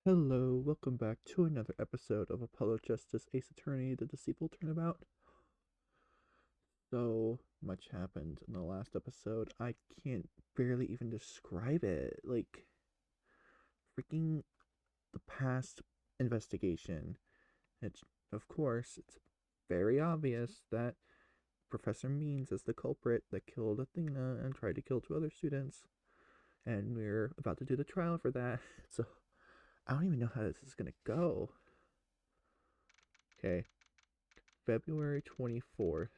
Hello, welcome back to another episode of Apollo Justice Ace Attorney, the Deceitful Turnabout. So much happened in the last episode. I can't barely even describe it. Like, freaking the past investigation. It's, of course, it's very obvious that Professor Means is the culprit that killed Athena and tried to kill two other students. And we're about to do the trial for that. So, I don't even know how this is gonna go. Okay, February 24th,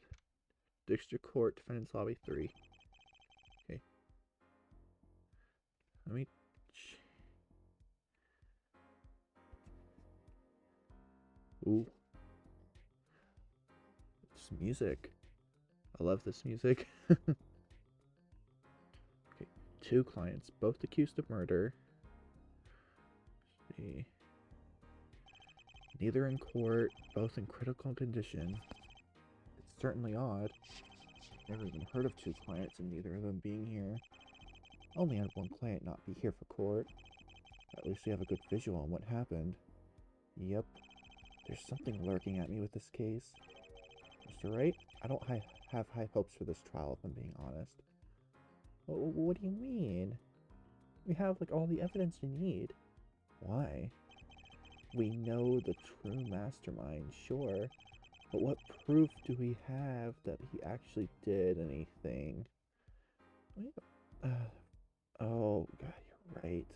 District Court, Defendant's Lobby 3. Okay, let me. Ooh, this music. I love this music. Okay, two clients, both accused of murder. Let's see. Neither in court, both in critical condition. It's certainly odd. Never even heard of two clients and neither of them being here. Only had one client not be here for court. At least we have a good visual on what happened. Yep, there's something lurking at me with this case. Mr. Wright, I don't have high hopes for this trial, if I'm being honest. What do you mean? We have, like, all the evidence you need. Why? We know the true mastermind, sure. But what proof do we have that he actually did anything? Oh, God, you're right.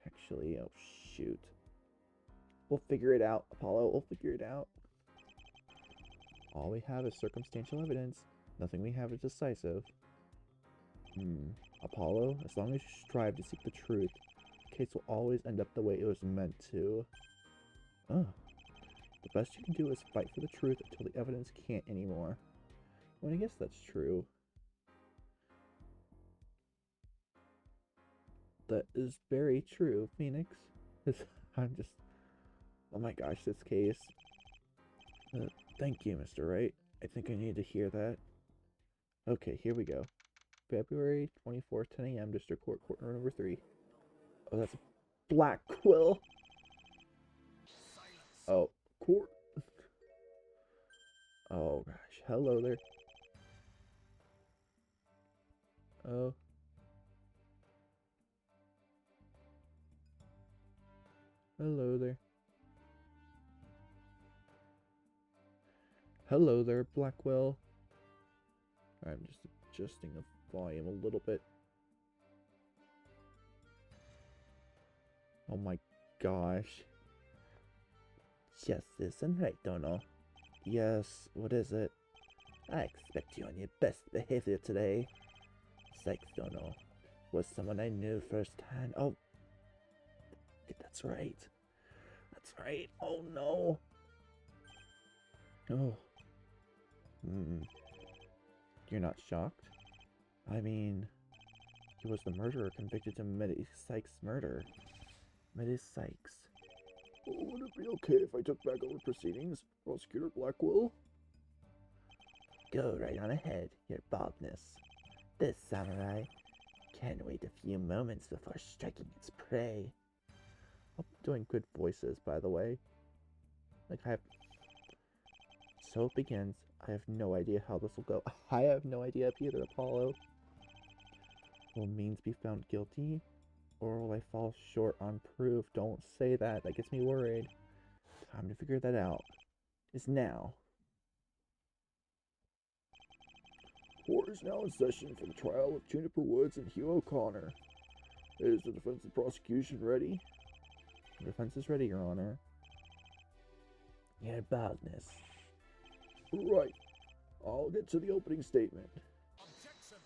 Actually, oh, shoot. We'll figure it out, Apollo. We'll figure it out. All we have is circumstantial evidence. Nothing we have is decisive. Apollo, as long as you strive to seek the truth, the case will always end up the way it was meant to. Oh, the best you can do is fight for the truth until the evidence can't anymore. Well, I guess that's true. That is very true, Phoenix. I'm just... Oh my gosh, this case. Thank you, Mr. Wright. I think I need to hear that. Okay, here we go. February 24th, 10 a.m., District Court, Courtroom number 3. Oh, that's a black quill. Oh, court. Oh gosh, hello there. Oh. Hello there. Hello there, Blackwell. I'm just adjusting the volume a little bit. Oh my gosh. Justice and right, Dono. Yes, what is it? I expect you on your best behavior today. Sykes, Dono, was someone I knew firsthand. Oh, that's right. That's right. Oh no. Oh. You're not shocked? I mean, he was the murderer convicted of Meddy Sykes' murder. Meddy Sykes. Would it be okay if I took back over proceedings, Prosecutor Blackwell? Go right on ahead, your baldness. This samurai can't wait a few moments before striking its prey. I'm doing good voices, by the way. Like, So it begins. I have no idea how this will go. I have no idea either, Apollo. Will Means be found guilty? Or will I fall short on proof? Don't say that. That gets me worried. Time to figure that out. Is now. Court is now in session for the trial of Juniper Woods and Hugh O'Connor. Is the defense and prosecution ready? The defense is ready, Your Honor. Your baldness. Right. I'll get to the opening statement. Objection.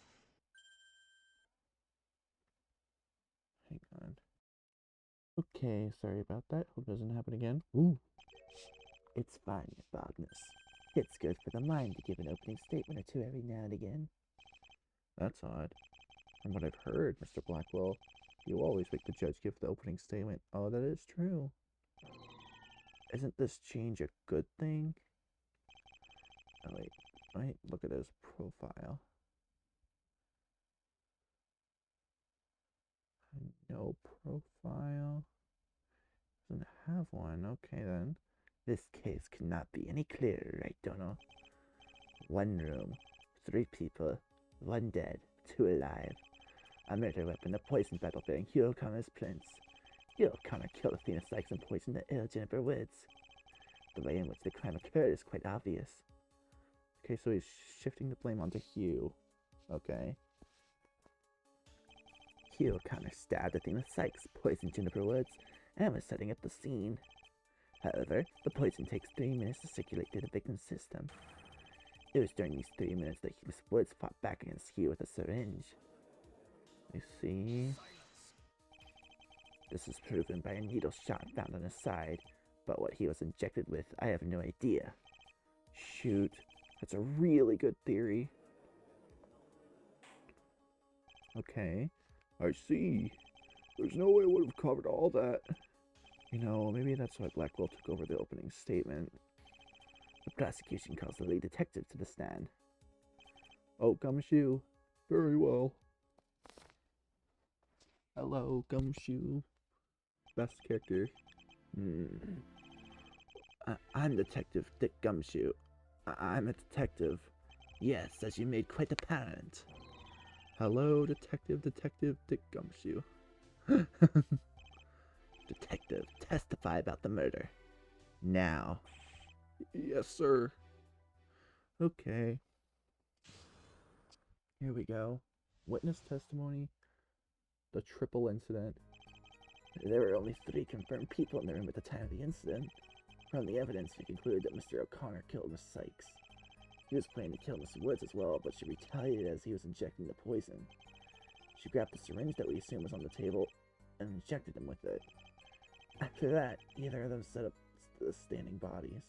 Hang on. Okay, sorry about that. Hope it doesn't happen again. Ooh. It's fine, your baldness. It's good for the mind to give an opening statement or two every now and again. That's odd. From what I've heard, Mr. Blackwell, you always make the judge give the opening statement. Oh, that is true. Isn't this change a good thing? Oh, wait, look at his profile. No profile. Doesn't have one. Okay, then. This case could not be any clearer, right, Dono? One room, 3 people, 1 dead, 2 alive. A murder weapon, a poison battle bearing Hugh O'Connor's prince. Hugh O'Connor killed Athena Sykes and poisoned the ill Jennifer Woods. The way in which the crime occurred is quite obvious. Okay, so he's shifting the blame onto Hugh. Okay. Hugh O'Connor stabbed Athena Sykes, poisoned Jennifer Woods, and was setting up the scene. However, the poison takes 3 minutes to circulate through the victim's system. It was during these 3 minutes that Miss Woods fought back against Hugh with a syringe. I see. This is proven by a needle shot found on his side, but what he was injected with, I have no idea. Shoot, that's a really good theory. Okay, I see. There's no way I would have covered all that. You know, maybe that's why Blackwell took over the opening statement. The prosecution calls the lead detective to the stand. Oh, Gumshoe. Very well. Hello, Gumshoe. Best character. I'm Detective Dick Gumshoe. I'm a detective. Yes, as you made quite apparent. Hello, Detective Dick Gumshoe. Detective, testify about the murder. Now. Yes, sir. Okay. Here we go. Witness testimony. The triple incident. There were only 3 confirmed people in the room at the time of the incident. From the evidence, we concluded that Mr. O'Connor killed Miss Sykes. He was planning to kill Miss Woods as well, but she retaliated as he was injecting the poison. She grabbed the syringe that we assume was on the table and injected him with it. After that, either of them set up the standing bodies.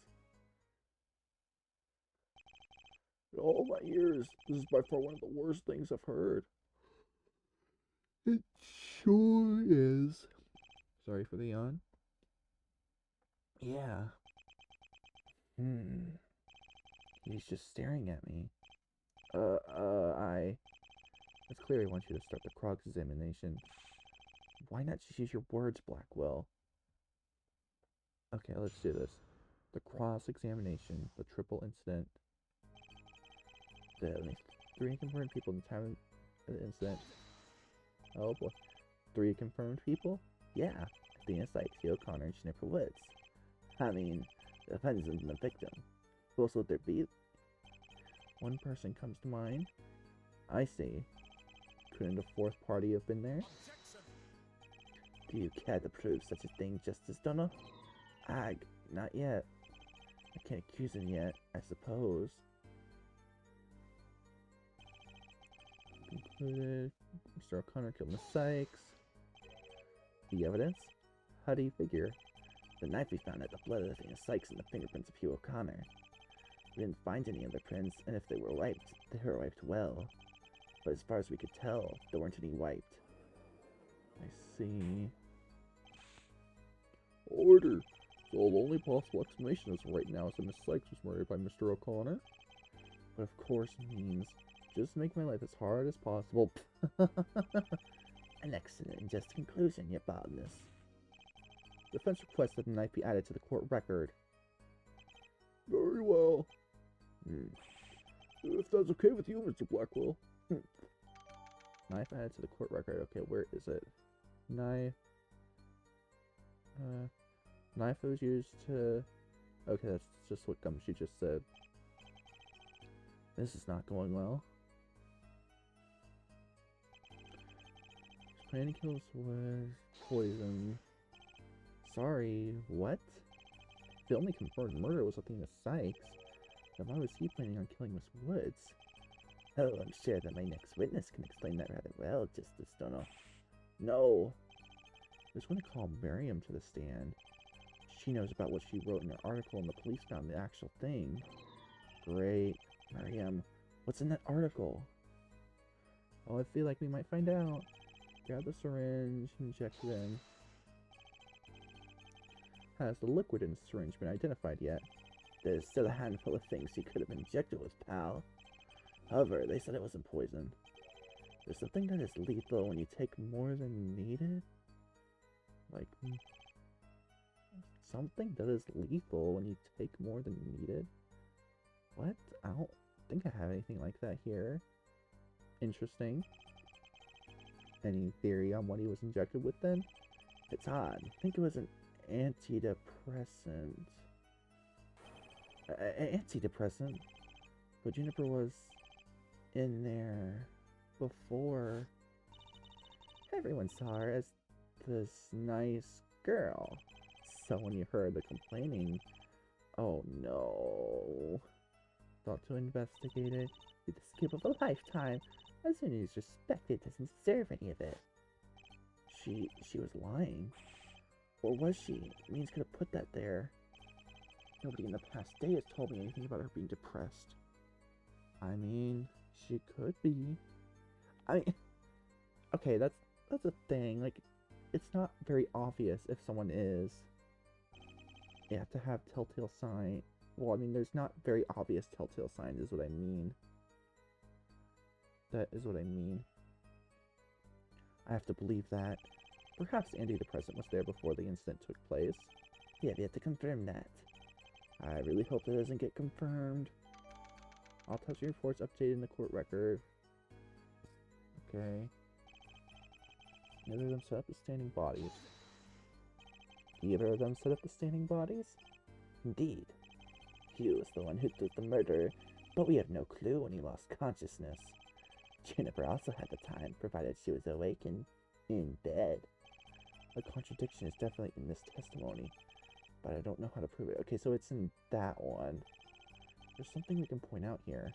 In all my years, this is by far one of the worst things I've heard. It sure is. Sorry for the yawn. Yeah. He's just staring at me. It's clear he wants you to start the cross-examination. Why not just use your words, Blackwell? Okay, let's do this. The cross-examination, the triple incident. There are only 3 confirmed people in the time of the incident. Oh boy. 3 confirmed people? Yeah. Athena Sykes, Hugh O'Connor, and Jennifer Woods. I mean, the offenders and the victim. Who else would there be? One person comes to mind. I see. Couldn't a 4th party have been there? Do you care to prove such a thing, Justice Donner? Not yet. I can't accuse him yet, I suppose. Concluded. Mr. O'Connor killed Miss Sykes. The evidence? How do you figure? The knife we found had the blood of Athena Sykes and the fingerprints of Hugh O'Connor. We didn't find any other prints, and if they were wiped, they were wiped well. But as far as we could tell, there weren't any wiped. I see. Order! So the only possible explanation as of right now is that Miss Sykes was murdered by Mr. O'Connor? But of course means just make my life as hard as possible. An excellent and just conclusion, your boldness. Defense requests that the knife be added to the court record. Very well. If that's okay with you, Mr. Blackwell. Knife added to the court record. Okay, where is it? Knife. Knife was used to... Okay, that's just what Gumshoe just said. This is not going well. Planning kills was poison. Sorry, what? The only confirmed murder was Athena Sykes. Then why was he planning on killing Miss Woods? Oh, I'm sure that my next witness can explain that rather well, Justice Donner. No. I was going to call Miriam to the stand. She knows about what she wrote in her article and the police found the actual thing. Great. Miriam, what's in that article? Oh, I feel like we might find out. Grab the syringe, inject it in. Has the liquid in the syringe been identified yet? There's still a handful of things you could have injected with, pal. However, they said it wasn't poison. There's something that is lethal when you take more than needed? Like... something that is lethal when you take more than needed. What? I don't think I have anything like that here. Interesting. Any theory on what he was injected with then? It's odd. I think it was an antidepressant. Antidepressant? But Juniper was in there before. Everyone saw her as this nice girl. So when you heard the complaining, oh no. Thought to investigate it. With the skip of a lifetime. As soon as you suspect it doesn't deserve any of it. She was lying. Or was she? Means could have put that there. Nobody in the past day has told me anything about her being depressed. I mean, she could be. I mean, okay, that's a thing. Like, it's not very obvious if someone is. You have to have telltale sign. Well, I mean, there's not very obvious telltale signs is what I mean. That is what I mean. I have to believe that. Perhaps antidepressant was there before the incident took place. Yeah, we have to confirm that. I really hope that doesn't get confirmed. Autopsy reports updated in the court record. Okay. Neither of them set up the standing bodies. Either of them set up the standing bodies? Indeed. Hugh was the one who did the murder, but we have no clue when he lost consciousness. Juniper also had the time, provided she was awake and in bed. A contradiction is definitely in this testimony, but I don't know how to prove it. Okay, so it's in that one. There's something we can point out here.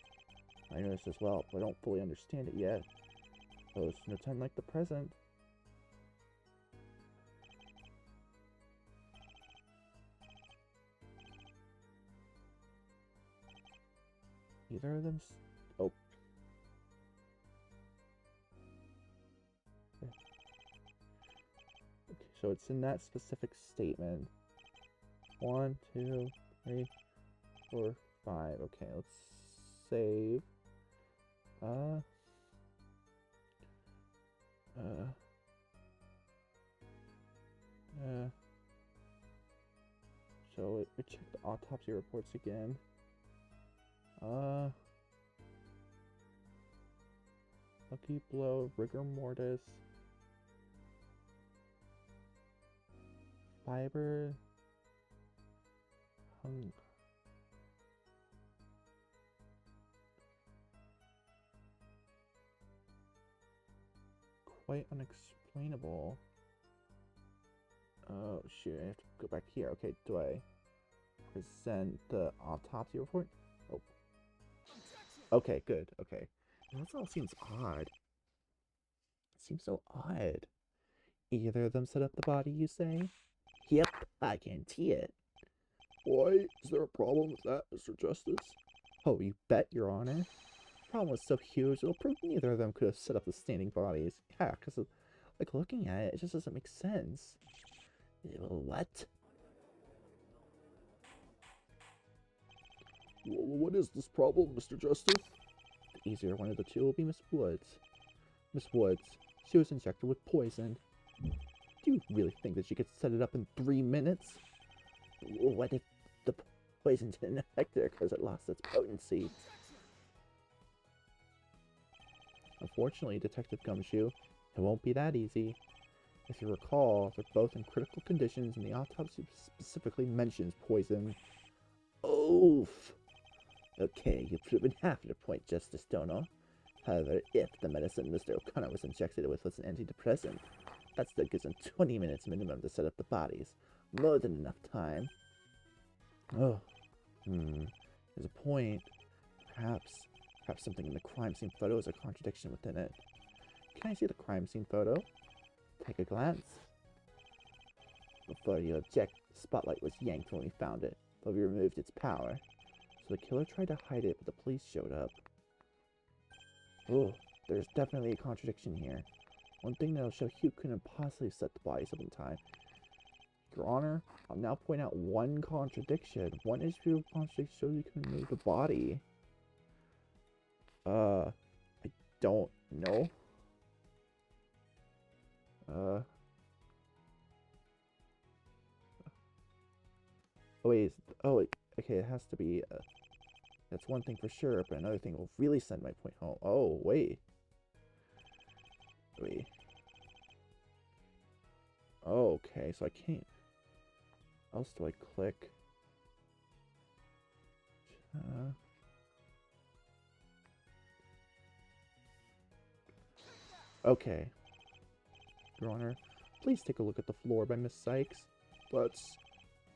I know this as well, but I don't fully understand it yet. Oh, there's no time like the present. Either of them. Oh. Okay. Okay, so it's in that specific statement. 1, 2, 3, 4, 5. Okay, let's save. So we check the autopsy reports again. Lucky blow, rigor mortis, fiber, quite unexplainable. Oh shoot, I have to go back here. Okay, do I present the autopsy report? Oh. Okay, good. Okay. That all seems odd. It seems so odd. Either of them set up the body, you say? Yep, I guarantee it. Why? Is there a problem with that, Mr. Justice? Oh, you bet, Your Honor. The problem was so huge, it'll prove neither of them could have set up the standing bodies. Yeah, because, like, looking at it, it just doesn't make sense. What? What is this problem, Mr. Justice? The easier one of the two will be Miss Woods. Miss Woods, she was injected with poison. Do you really think that she could set it up in 3 minutes? What if the poison didn't affect her because it lost its potency? Unfortunately, Detective Gumshoe, it won't be that easy. If you recall, they're both in critical conditions and the autopsy specifically mentions poison. Oof! Okay, you've proven half your point, Justice Dono. However, if the medicine Mr. O'Connor was injected with was an antidepressant, that still gives him 20 minutes minimum to set up the bodies. More than enough time. Oh, there's a point. Perhaps something in the crime scene photo is a contradiction within it. Can I see the crime scene photo? Take a glance. Before you object, the spotlight was yanked when we found it, but we removed its power. So the killer tried to hide it, but the police showed up. Oh, there's definitely a contradiction here. One thing that'll show Hugh couldn't possibly set the bodies up in time. Your Honor, I'll now point out one contradiction. One issue of contradiction shows you can move the body. I don't know. Oh wait, oh wait, okay, it has to be, that's one thing for sure, but another thing will really send my point home. Oh, wait. Wait. Oh, okay, so I can't. How else do I click? Okay. Your Honor, please take a look at the floor by Miss Sykes. That's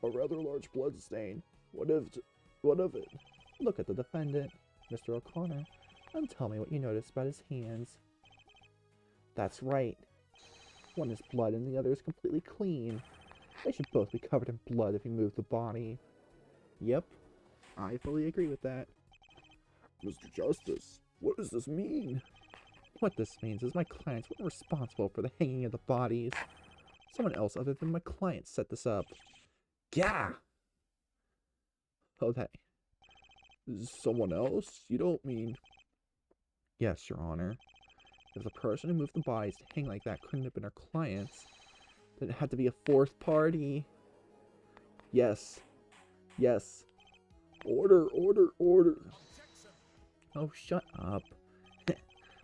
a rather large blood stain. What of it? Look at the defendant, Mr. O'Connor, and tell me what you noticed about his hands. That's right. One is blood and the other is completely clean. They should both be covered in blood if you move the body. Yep, I fully agree with that. Mr. Justice, what does this mean? What this means is my clients weren't responsible for the hanging of the bodies. Someone else other than my client set this up. Gah! Okay. Someone else? You don't mean... Yes, Your Honor. If the person who moved the bodies to hang like that couldn't have been our clients, then it had to be a fourth party. Yes. Yes. Order, order, order. Oh, shut up.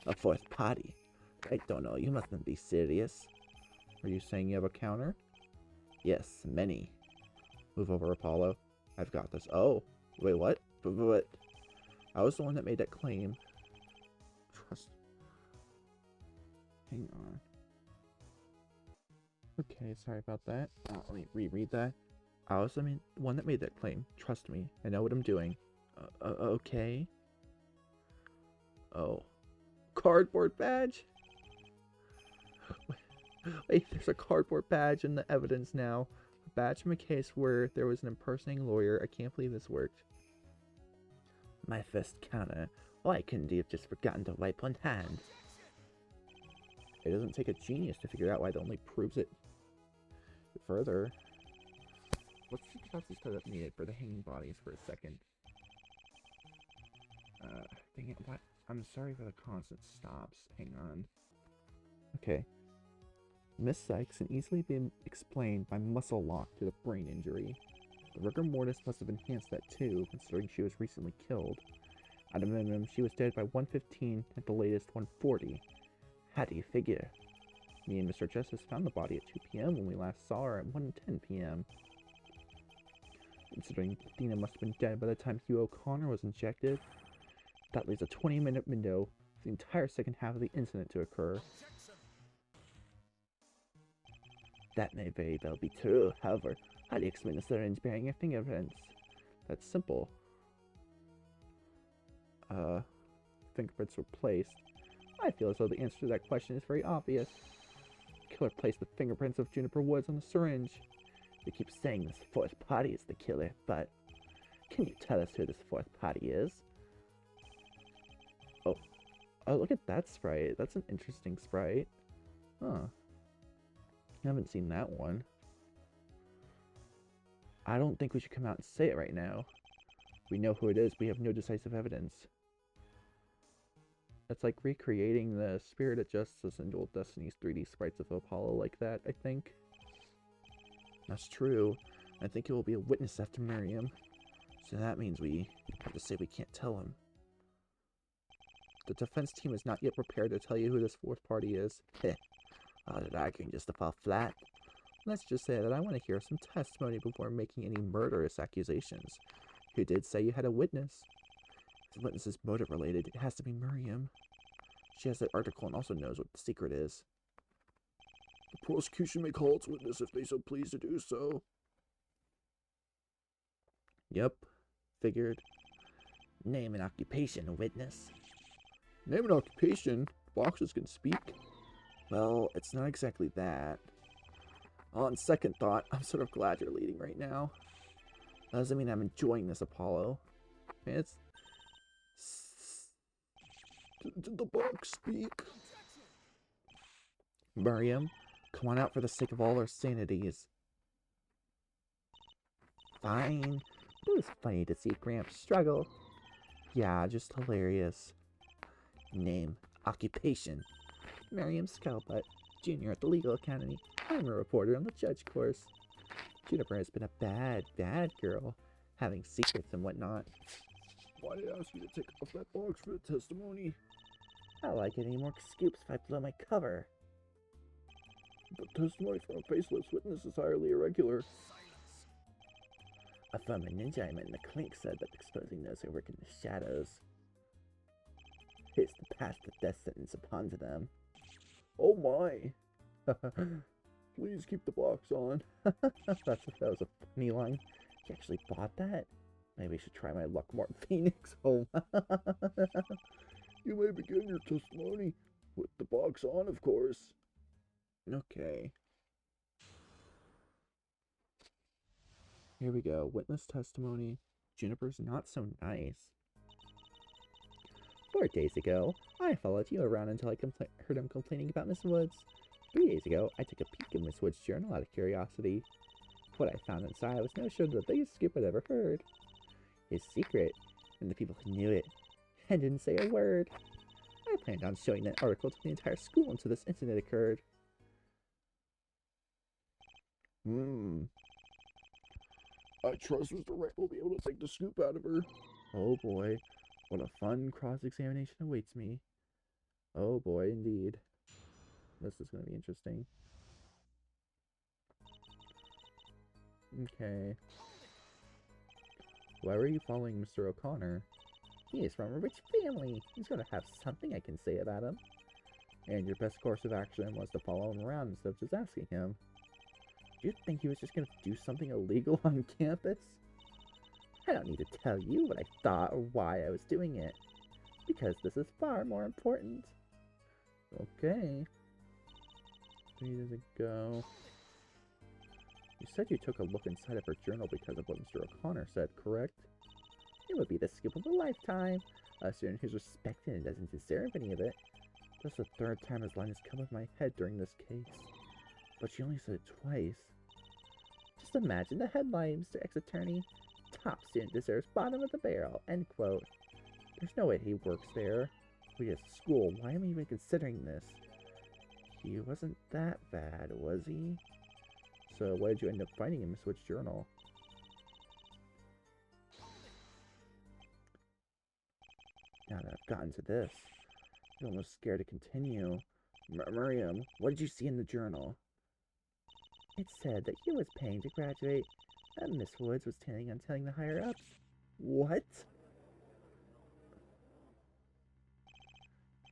A fourth party? I don't know, you mustn't be serious. Are you saying you have a counter? Yes, many. Move over, Apollo. I've got this. Oh, wait, what? What? I was the one that made that claim. Trust. Hang on. Okay, sorry about that. Let me reread that. I was the one that made that claim. Trust me, I know what I'm doing. Okay. Oh. Cardboard badge? Wait, there's a cardboard badge in the evidence now. A badge from a case where there was an impersonating lawyer. I can't believe this worked. My first counter. Why couldn't you have just forgotten to wipe one hand? It doesn't take a genius to figure out why it only proves it further. Let's see Trucy's setup needed for the hanging bodies for a second. Dang it, what? I'm sorry for the constant stops. Hang on. Okay. Miss Sykes can easily be explained by muscle lock to the brain injury. The rigor mortis must have enhanced that too, considering she was recently killed. At a minimum, she was dead by 1:15, at the latest 1:40. How do you figure? Me and Mr. Justice found the body at 2 p.m. when we last saw her at 1:10 p.m. Considering Athena must have been dead by the time Hugh O'Connor was injected, that leaves a 20-minute window for the entire second half of the incident to occur. That may very well be true. However, how do you explain the syringe bearing your fingerprints? That's simple. Fingerprints were placed. I feel as though the answer to that question is very obvious. The killer placed the fingerprints of Juniper Woods on the syringe. You keep saying this fourth party is the killer, but can you tell us who this fourth party is? Oh, look at that sprite. That's an interesting sprite. Huh. I haven't seen that one. I don't think we should come out and say it right now. We know who it is, we have no decisive evidence. It's like recreating the Spirit of Justice and Dual Destiny's 3D sprites of Apollo like that, I think. That's true. I think it will be a witness after Miriam. So that means we have to say we can't tell him. The defense team is not yet prepared to tell you who this fourth party is. Heh. All that arguing just to fall flat. Let's just say that I want to hear some testimony before making any murderous accusations. You did say you had a witness. If the witness is motive related, it has to be Miriam. She has that article and also knows what the secret is. The prosecution may call its witness if they so please to do so. Yep, figured. Name and occupation, witness. Name and occupation? Boxes can speak. Well, it's not exactly that. On second thought, I'm sort of glad you're leading right now. That doesn't mean I'm enjoying this, Apollo. It's... Did the box speak? Miriam, come on out for the sake of all our sanities. Fine. It was funny to see Gramps struggle. Yeah, just hilarious. Name, occupation. Miriam Scalbutt, junior at the Legal Academy. I'm a reporter on the judge course. Juniper has been a bad, bad girl, having secrets and whatnot. Why did I ask you to take off that box for the testimony? I don't like any more scoops if I blow my cover. The testimony from a faceless witness is highly irregular. A former ninja I met in the clinic said that exposing those who work in the shadows is to pass the death sentence upon to them. Oh my! Please keep the box on. That was a funny line. You actually bought that? Maybe I should try my luck more at Phoenix Home. You may begin your testimony with the box on, of course. Okay. Here we go. Witness testimony. Juniper's not so nice. 4 days ago, I followed you around until I heard him complaining about Miss Woods. 3 days ago, I took a peek in Miss Woods' journal out of curiosity. What I found inside was no short of the biggest scoop I'd ever heard. His secret, and the people who knew it, and didn't say a word. I planned on showing that article to the entire school until this incident occurred. I trust Mr. Wright will be able to take the scoop out of her. Oh boy, what a fun cross-examination awaits me. Oh boy, indeed. This is going to be interesting. Okay. Why were you following Mr. O'Connor? He is from a rich family. He's going to have something I can say about him. And your best course of action was to follow him around instead of just asking him. Do you think he was just going to do something illegal on campus? I don't need to tell you what I thought or why I was doing it. Because this is far more important. Okay. 3 days ago. You said you took a look inside of her journal because of what Mr. O'Connor said, correct? It would be the scoop of a lifetime. A student who's respected and doesn't deserve any of it. That's the 3rd time his line has come up my head during this case. But she only said it twice. Just imagine the headline, Mr. Ex-Attorney. Top student deserves bottom of the barrel, end quote. There's no way he works there. We at school, why am I even considering this? He wasn't that bad, was he? So why did you end up finding him in Switch Journal? Now that I've gotten to this, I'm almost scared to continue. Miriam, what did you see in the journal? It said that he was paying to graduate, and Miss Woods was planning on telling the higher-ups. What?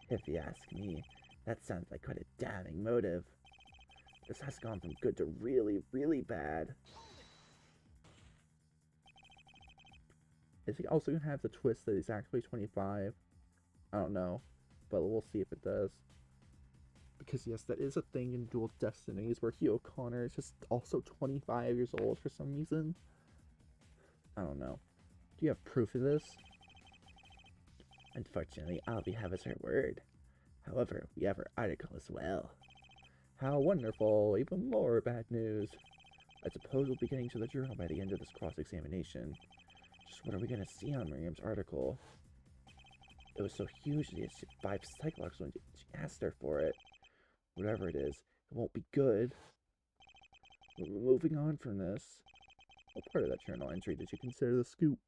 If you ask me, that sounds like quite a damning motive. This has gone from good to really, really bad. Is he also going to have the twist that he's actually 25? I don't know, but we'll see if it does. Because yes, that is a thing in Dual Destinies where Hugh O'Connor is just also 25 years old for some reason. I don't know. Do you have proof of this? Unfortunately, all we have is her word. However, we have her article as well. How wonderful! Even more bad news. I suppose we'll be getting to the journal by the end of this cross-examination. Just what are we going to see on Miriam's article? It was so huge that it survived Cyclops when she asked her for it. Whatever it is, it won't be good. Moving on from this. What part of that journal entry did you consider the scoop?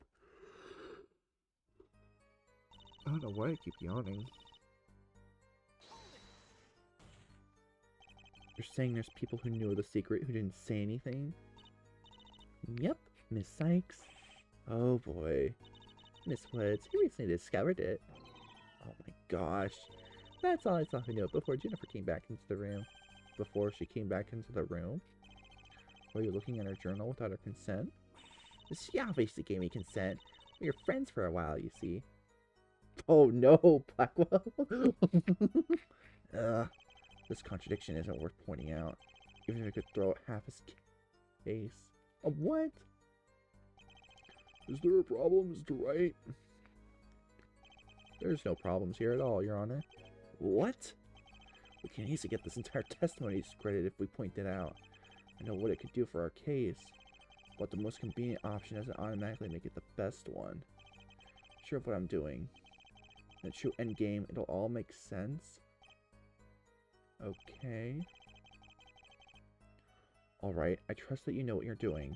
I don't know why I keep yawning. You're saying there's people who knew the secret who didn't say anything? Yep, Miss Sykes. Oh boy. Miss Woods, he recently discovered it. Oh my gosh. That's all I saw her know before Jennifer came back into the room. Before she came back into the room? Were you looking at her journal without her consent? She obviously gave me consent. We were friends for a while, you see. Oh no, Blackwell. This contradiction isn't worth pointing out. Even if I could throw out half his case. What? Is there a problem, Mr. Wright? There's no problems here at all, Your Honor. What? We can easily get this entire testimony discredited if we point it out. I know what it could do for our case, but the most convenient option doesn't automatically make it the best one. Sure of what I'm doing. In a true endgame, it'll all make sense. Okay. Alright, I trust that you know what you're doing.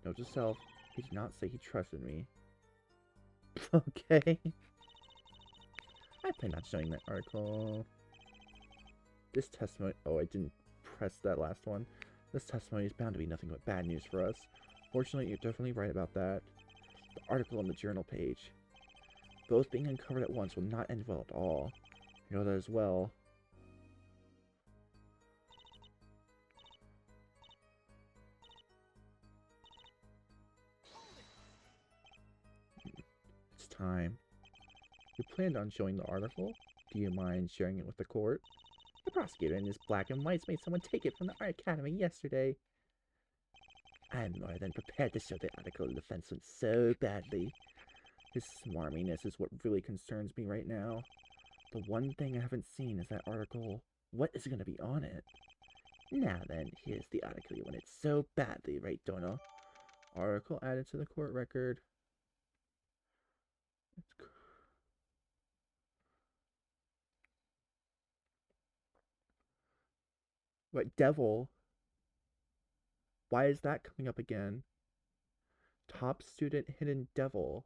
Note to self, he did not say he trusted me. Okay. I plan on showing that article. This testimony... Oh, I didn't press that last one. This testimony is bound to be nothing but bad news for us. Fortunately, you're definitely right about that. The article on the journal page. Both being uncovered at once will not end well at all. You know that as well. It's time. You planned on showing the article? Do you mind sharing it with the court? The prosecutor in his black and whites made someone take it from the Art Academy yesterday. I'm more than prepared to show the article. The defense went so badly. His smarminess is what really concerns me right now. The one thing I haven't seen is that article. What is going to be on it? Now then, here's the article you wanted so badly, right, Dono? Article added to the court record. What, devil? Why is that coming up again? Top student hidden devil.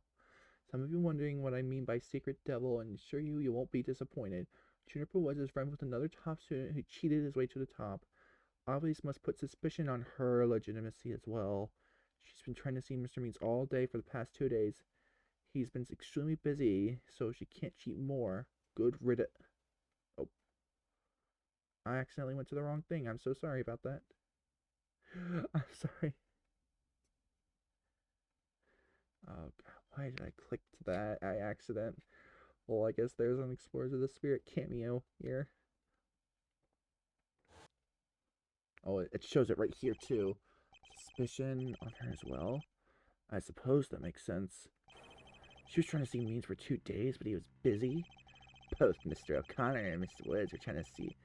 Some of you wondering what I mean by secret devil, and assure you won't be disappointed. Juniper was his friend with another top student who cheated his way to the top. Obviously must put suspicion on her legitimacy as well. She's been trying to see Mr. Means all day for the past 2 days. He's been extremely busy, so she can't cheat more. Good riddance. Oh. I accidentally went to the wrong thing. I'm so sorry about that. I'm sorry. Oh, God. Why did I click to that by accident? Well, I guess there's an Explorers of the Spirit cameo here. Oh, it shows it right here, too. Suspicion on her as well. I suppose that makes sense. She was trying to see Means for 2 days, but he was busy. Both Mr. O'Connor and Mr. Woods were trying to see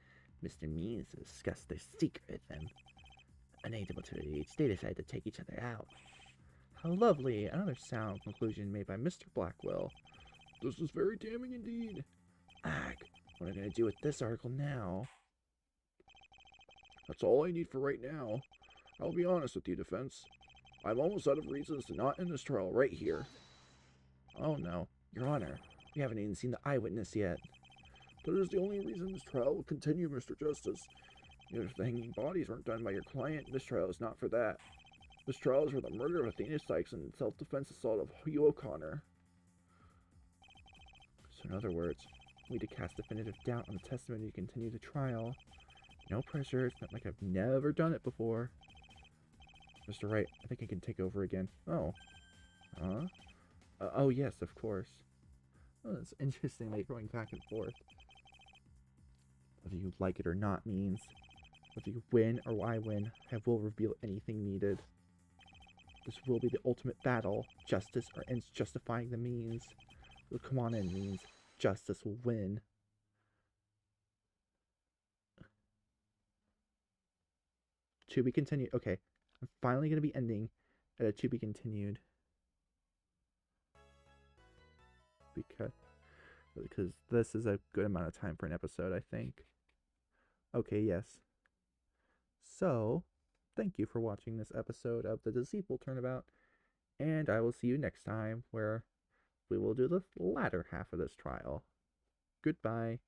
Mr. Means to discuss their secret with them. Unable to reach, they decided to take each other out. How lovely! Another sound conclusion made by Mr. Blackwell. This is very damning indeed. Ag, what am I going to do with this article now? That's all I need for right now. I'll be honest with you, defense. I'm almost out of reasons to not end this trial right here. Oh no, Your Honor, we haven't even seen the eyewitness yet. That is the only reason this trial will continue, Mr. Justice. If the hanging bodies weren't done by your client, this trial is not for that. This trial is for the murder of Athena Sykes and self-defense assault of Hugh O'Connor. So in other words, we need to cast definitive doubt on the testimony to continue the trial. No pressure, it's not like I've never done it before. Mr. Wright, I think I can take over again. Oh. Huh? Oh yes, of course. Oh, it's interesting they're going back and forth. Whether you like it or not means, whether you win or I win, I will reveal anything needed. This will be the ultimate battle. Justice or ends justifying the means. So come on in, means. Justice will win. To be continued. Okay. I'm finally going to be ending at a to be continued. Because this is a good amount of time for an episode, I think. Okay, yes. So, thank you for watching this episode of the Deceitful Turnabout, and I will see you next time where we will do the latter half of this trial. Goodbye.